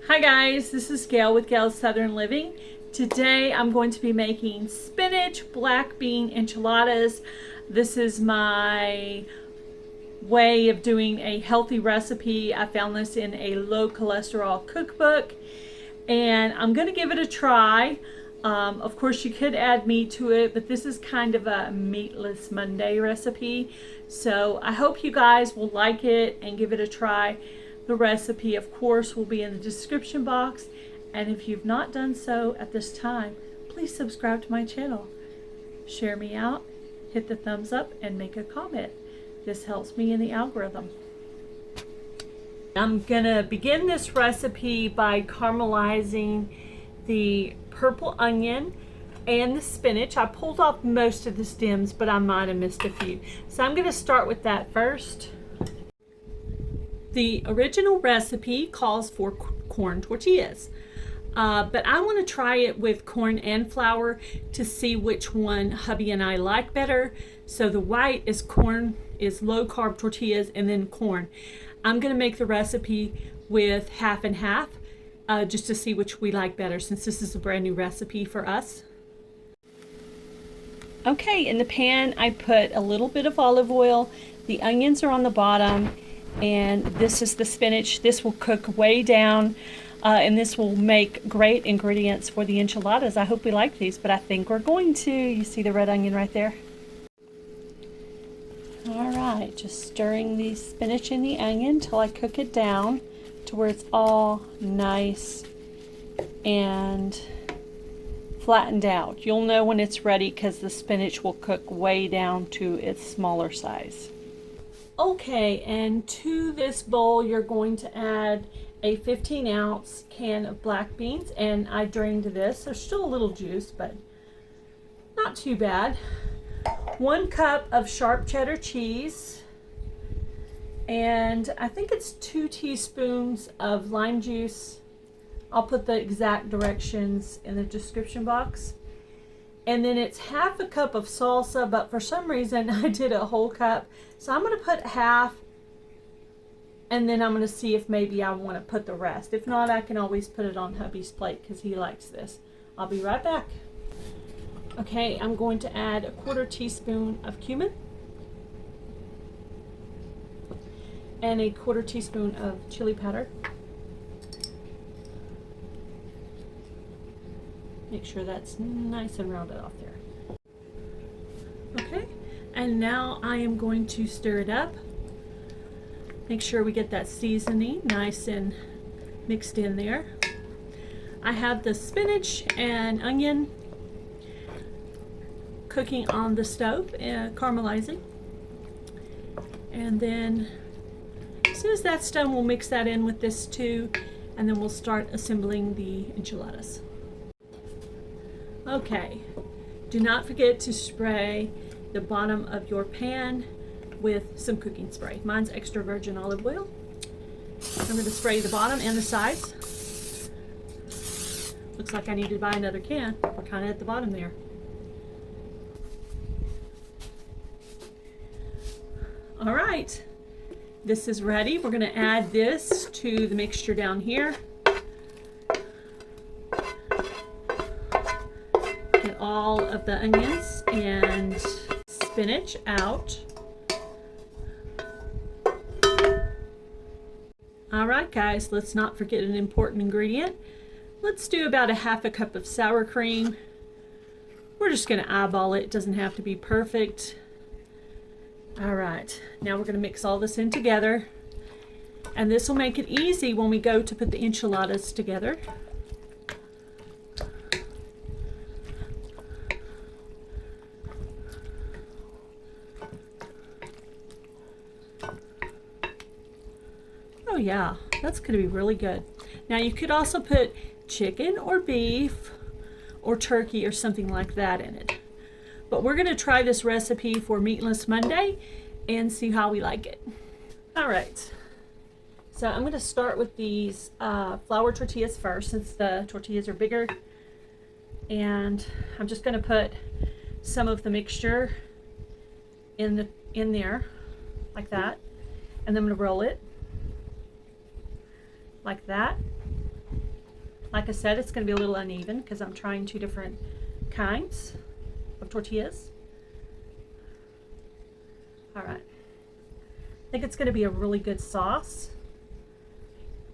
Hi guys, this is Gail with Gail's Southern Living. Today I'm going to be making spinach black bean enchiladas. This is my way of doing a healthy recipe. I found this in a low cholesterol cookbook and I'm going to give it a try. Of course you could add meat to it, but this is kind of a meatless Monday recipe. So I hope you guys will like it and give it a try. The recipe, of course, will be in the description box. And if you've not done so at this time, please subscribe to my channel. Share me out, hit the thumbs up, and make a comment. This helps me in the algorithm. I'm gonna begin this recipe by caramelizing the purple onion and the spinach. I pulled off most of the stems, but I might have missed a few. So I'm gonna start with that first. The original recipe calls for corn tortillas, but I want to try it with corn and flour to see which one hubby and I like better. So the white is corn, is low carb tortillas, and then corn. I'm going to make the recipe with half and half just to see which we like better, since this is a brand new recipe for us. Okay, in the pan I put a little bit of olive oil. The onions are on the bottom. And this is the spinach. This will cook way down and this will make great ingredients for the enchiladas. I hope we like these, but I think we're going to. You see the red onion right there? All right, just stirring the spinach and the onion till I cook it down to where it's all nice and flattened out. You'll know when it's ready because the spinach will cook way down to its smaller size. Okay, and to this bowl you're going to add a 15-ounce can of black beans, and I drained this. There's still a little juice, but not too bad. 1 cup of sharp cheddar cheese, and I think it's 2 teaspoons of lime juice. I'll put the exact directions in the description box. And then it's half a cup of salsa, but for some reason I did a whole cup. So I'm going to put half, and then I'm going to see if maybe I want to put the rest. If not, I can always put it on hubby's plate because he likes this. I'll be right back. Okay, I'm going to add a 1/4 teaspoon of cumin and a 1/4 teaspoon of chili powder. Make sure that's nice and rounded off there. Okay, and now I am going to stir it up. Make sure we get that seasoning nice and mixed in there. I have the spinach and onion cooking on the stove, caramelizing. And then as soon as that's done, we'll mix that in with this too, and then we'll start assembling the enchiladas. Okay, do not forget to spray the bottom of your pan with some cooking spray. Mine's extra virgin olive oil. I'm going to spray the bottom and the sides. Looks like I need to buy another can. We're kind of at the bottom there. All right, this is ready. We're going to add this to the mixture down here. Get all of the onions and spinach out. All right, guys, let's not forget an important ingredient. Let's do about a half a cup of sour cream. We're just going to eyeball it. It doesn't have to be perfect. All right, now we're going to mix all this in together, and this will make it easy when we go to put the enchiladas together. Oh yeah, that's going to be really good. Now you could also put chicken or beef or turkey or something like that in it. But we're going to try this recipe for Meatless Monday and see how we like it. All right, so I'm going to start with these flour tortillas first, since the tortillas are bigger. And I'm just going to put some of the mixture in there like that, and then I'm going to roll it like that. Like I said, it's going to be a little uneven because I'm trying 2 different kinds of tortillas. All right. I think it's going to be a really good sauce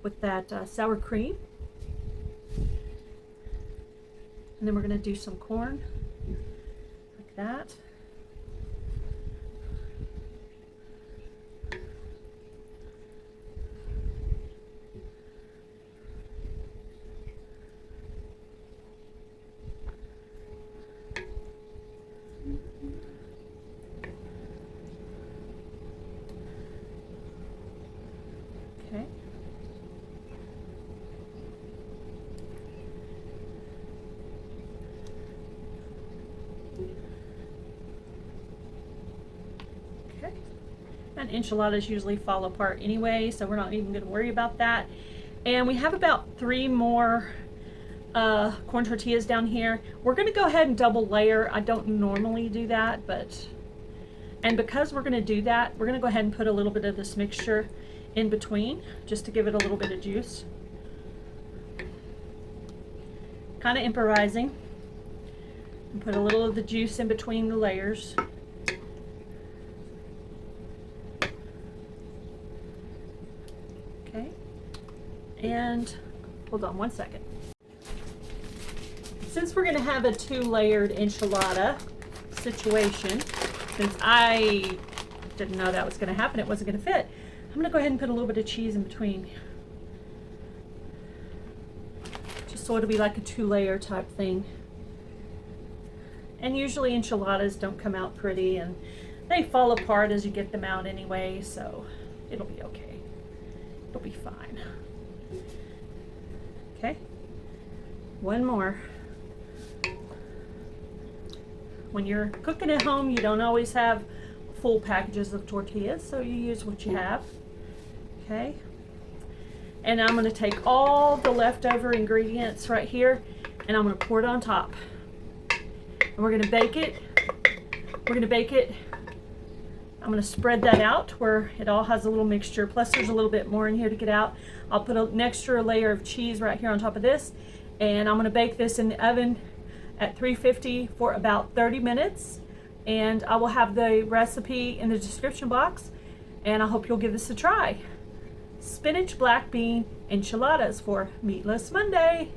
with that sour cream. And then we're going to do some corn like that. Okay. Okay. And enchiladas usually fall apart anyway, so we're not even going to worry about that. And we have about 3 more corn tortillas down here. We're going to go ahead and double layer. I don't normally do that, and because we're going to do that, we're going to go ahead and put a little bit of this mixture in between just to give it a little bit of juice. Kind of improvising. And put a little of the juice in between the layers. Okay. And hold on one second. Since we're going to have a 2-layered enchilada situation, since I didn't know that was going to happen, it wasn't going to fit, I'm going to go ahead and put a little bit of cheese in between. Just so it'll be like a 2-layer type thing. And usually enchiladas don't come out pretty and they fall apart as you get them out anyway, so it'll be okay. It'll be fine. Okay. One more. When you're cooking at home, you don't always have full packages of tortillas, so you use what you have. Okay. And I'm going to take all the leftover ingredients right here and I'm going to pour it on top. And we're going to bake it. We're going to bake it. I'm going to spread that out where it all has a little mixture. Plus there's a little bit more in here to get out. I'll put an extra layer of cheese right here on top of this. And I'm going to bake this in the oven at 350 for about 30 minutes. And I will have the recipe in the description box. And I hope you'll give this a try. Spinach black bean enchiladas for Meatless Monday.